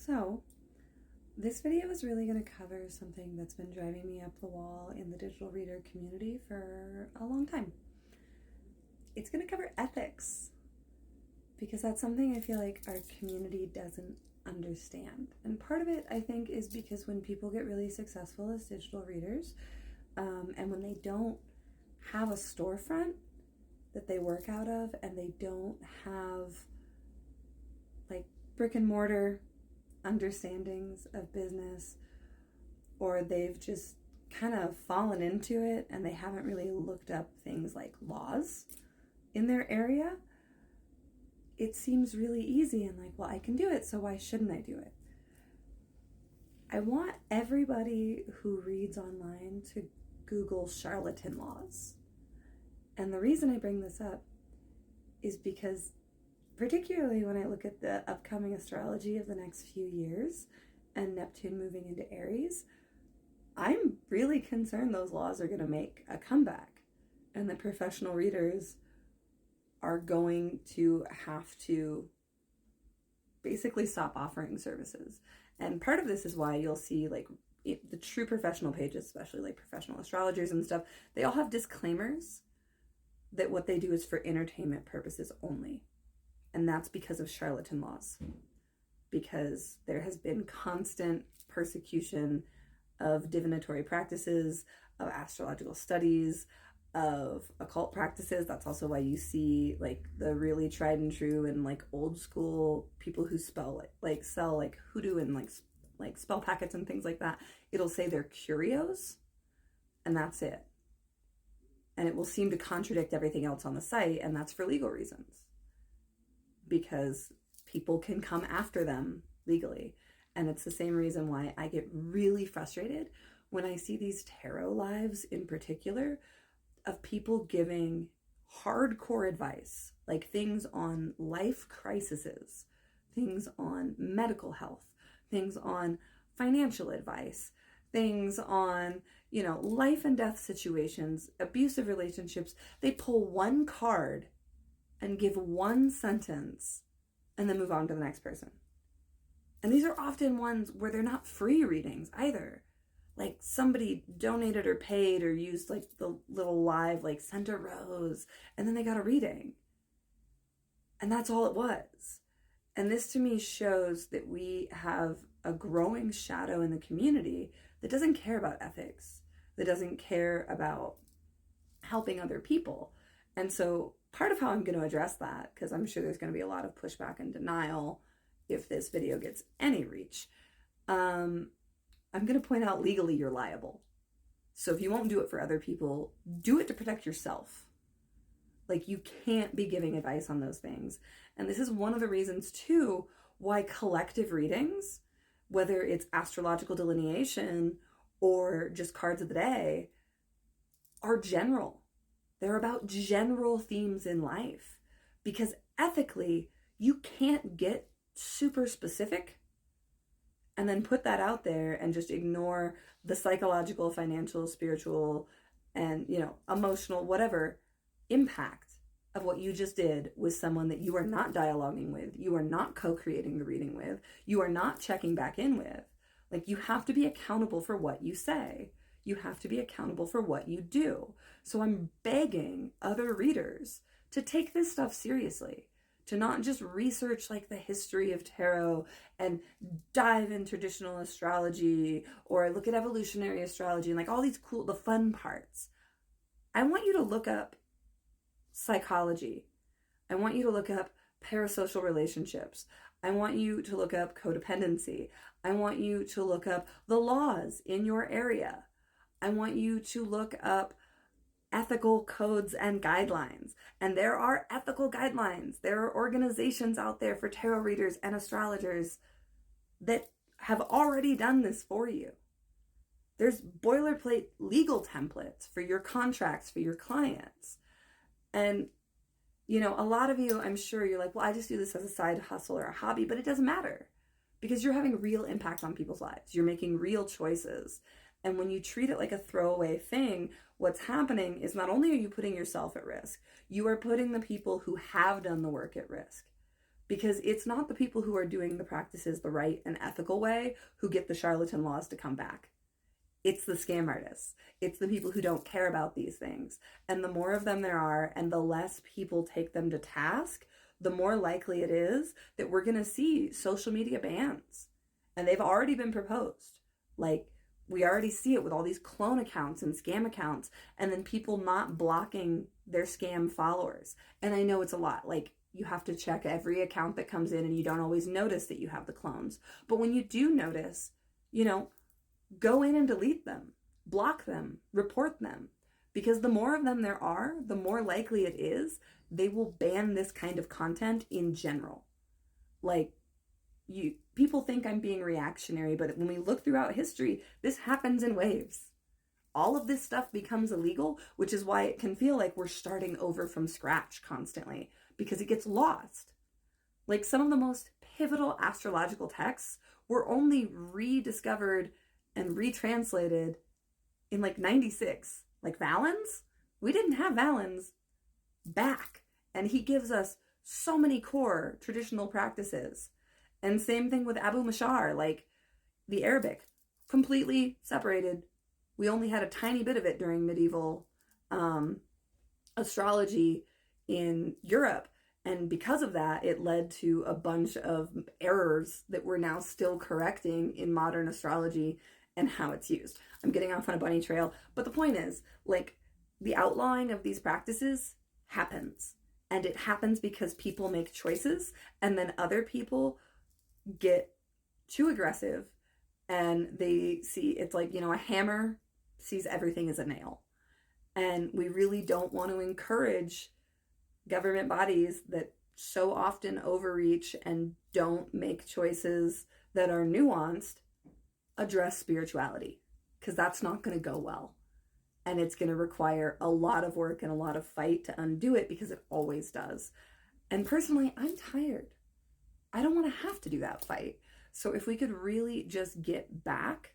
So, this video is really going to cover something that's been driving me up the wall in the digital reader community for a long time. It's going to cover ethics, because that's something I feel like our community doesn't understand. And part of it, I think, is because when people get really successful as digital readers, and when they don't have a storefront that they work out of, and they don't have like brick and mortar understandings of business, or they've just kind of fallen into it and they haven't really looked up things like laws in their area, it seems really easy and like, well, I can do it, so why shouldn't I do it? I want everybody who reads online to Google charlatan laws. And the reason I bring this up is because, particularly when I look at the upcoming astrology of the next few years and Neptune moving into Aries, I'm really concerned those laws are going to make a comeback and that professional readers are going to have to basically stop offering services. And part of this is why you'll see like the true professional pages, especially like professional astrologers and stuff, they all have disclaimers that what they do is for entertainment purposes only. And that's because of charlatan laws, because there has been constant persecution of divinatory practices, of astrological studies, of occult practices. That's also why you see like the really tried and true and like old school people who sell like hoodoo and like spell packets and things like that. It'll say they're curios, and that's it. And it will seem to contradict everything else on the site, and that's for legal reasons, because people can come after them legally. And it's the same reason why I get really frustrated when I see these tarot lives in particular of people giving hardcore advice, like things on life crises, things on medical health, things on financial advice, things on, life and death situations, abusive relationships. They pull one card and give one sentence and then move on to the next person. And these are often ones where they're not free readings either. Like somebody donated or paid or used like the little live, like sent a rose, and then they got a reading. And that's all it was. And this to me shows that we have a growing shadow in the community that doesn't care about ethics, that doesn't care about helping other people. And so part of how I'm going to address that, because I'm sure there's going to be a lot of pushback and denial if this video gets any reach, I'm going to point out legally you're liable. So if you won't do it for other people, do it to protect yourself. Like, you can't be giving advice on those things. And this is one of the reasons too why collective readings, whether it's astrological delineation or just cards of the day, are general. They're about general themes in life, because ethically you can't get super specific and then put that out there and just ignore the psychological, financial, spiritual, and emotional, whatever impact of what you just did with someone that you are not dialoguing with, you are not co-creating the reading with, you are not checking back in with. Like, you have to be accountable for what you say. You have to be accountable for what you do. So I'm begging other readers to take this stuff seriously, to not just research like the history of tarot and dive in traditional astrology or look at evolutionary astrology and like all these cool, the fun parts. I want you to look up psychology. I want you to look up parasocial relationships. I want you to look up codependency. I want you to look up the laws in your area. I want you to look up ethical codes and guidelines. And there are ethical guidelines. There are organizations out there for tarot readers and astrologers that have already done this for you. There's boilerplate legal templates for your contracts, for your clients. And, a lot of you, I'm sure you're like, well, I just do this as a side hustle or a hobby, but it doesn't matter, because you're having real impact on people's lives. You're making real choices. And when you treat it like a throwaway thing, what's happening is not only are you putting yourself at risk, you are putting the people who have done the work at risk, because it's not the people who are doing the practices the right and ethical way who get the charlatan laws to come back. It's the scam artists. It's the people who don't care about these things. And the more of them there are, and the less people take them to task, the more likely it is that we're going to see social media bans. And they've already been proposed. Like, we already see it with all these clone accounts and scam accounts, and then people not blocking their scam followers. And I know it's a lot. Like, you have to check every account that comes in, and you don't always notice that you have the clones. But when you do notice, go in and delete them, block them, report them. Because the more of them there are, the more likely it is they will ban this kind of content in general. Like, people think I'm being reactionary, but when we look throughout history, this happens in waves. All of this stuff becomes illegal, which is why it can feel like we're starting over from scratch constantly, because it gets lost. Like, some of the most pivotal astrological texts were only rediscovered and retranslated in like 96. Like Valens, we didn't have Valens back, and he gives us so many core traditional practices. And same thing with Abu Mashar, like the Arabic, completely separated. We only had a tiny bit of it during medieval astrology in Europe. And because of that, it led to a bunch of errors that we're now still correcting in modern astrology and how it's used. I'm getting off on a bunny trail, but the point is, like, the outlawing of these practices happens. And it happens because people make choices, and then other people get too aggressive, and they see it's like, a hammer sees everything as a nail. And we really don't want to encourage government bodies that so often overreach and don't make choices that are nuanced address spirituality, because that's not going to go well. And it's going to require a lot of work and a lot of fight to undo it, because it always does. And personally, I'm tired. I don't want to have to do that fight. So if we could really just get back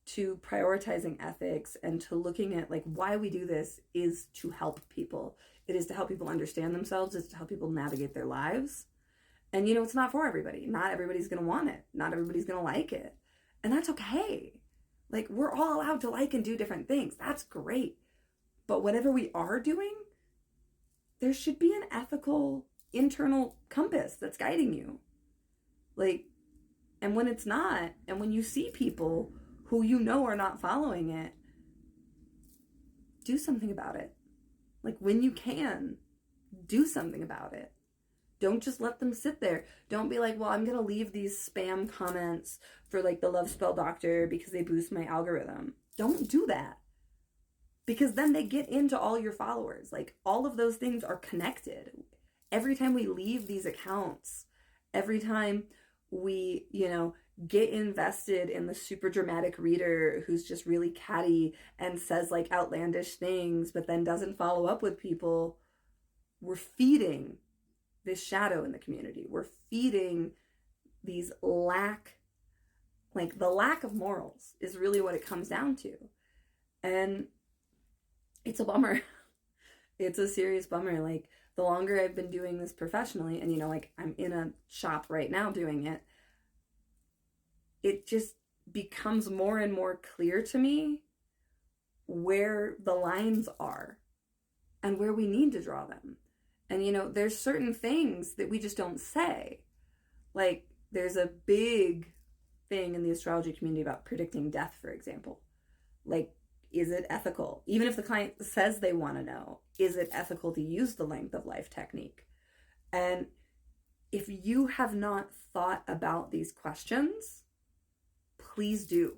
to prioritizing ethics and to looking at, like, why we do this is to help people. It is to help people understand themselves. It's to help people navigate their lives. And, it's not for everybody. Not everybody's going to want it. Not everybody's going to like it. And that's okay. Like, we're all allowed to like and do different things. That's great. But whatever we are doing, there should be an ethical internal compass that's guiding you. Like, and when it's not, and when you see people who are not following it, do something about it. Like, when you can, do something about it. Don't just let them sit there. Don't be like, well, I'm going to leave these spam comments for like the Love Spell Doctor because they boost my algorithm. Don't do that. Because then they get into all your followers. Like, all of those things are connected. Every time we leave these accounts, every time we, get invested in the super dramatic reader who's just really catty and says like outlandish things, but then doesn't follow up with people, we're feeding this shadow in the community. We're feeding these the lack of morals is really what it comes down to. And it's a bummer. It's a serious bummer. Like, the longer I've been doing this professionally, and I'm in a shop right now doing it, it just becomes more and more clear to me where the lines are and where we need to draw them. And, there's certain things that we just don't say. Like, there's a big thing in the astrology community about predicting death, for example. Like, is it ethical? Even if the client says they want to know, is it ethical to use the length of life technique? And if you have not thought about these questions, please do.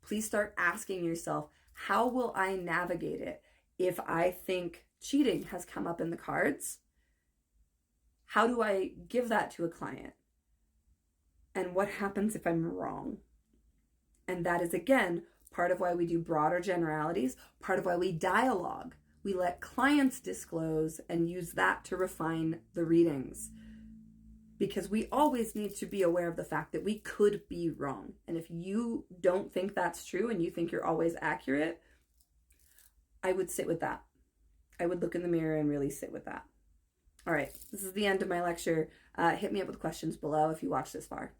Please start asking yourself, how will I navigate it if I think cheating has come up in the cards? How do I give that to a client? And what happens if I'm wrong? And that is, again, part of why we do broader generalities, part of why we dialogue. We let clients disclose and use that to refine the readings. Because we always need to be aware of the fact that we could be wrong. And if you don't think that's true and you think you're always accurate, I would sit with that. I would look in the mirror and really sit with that. All right, this is the end of my lecture. Hit me up with questions below if you watch this far.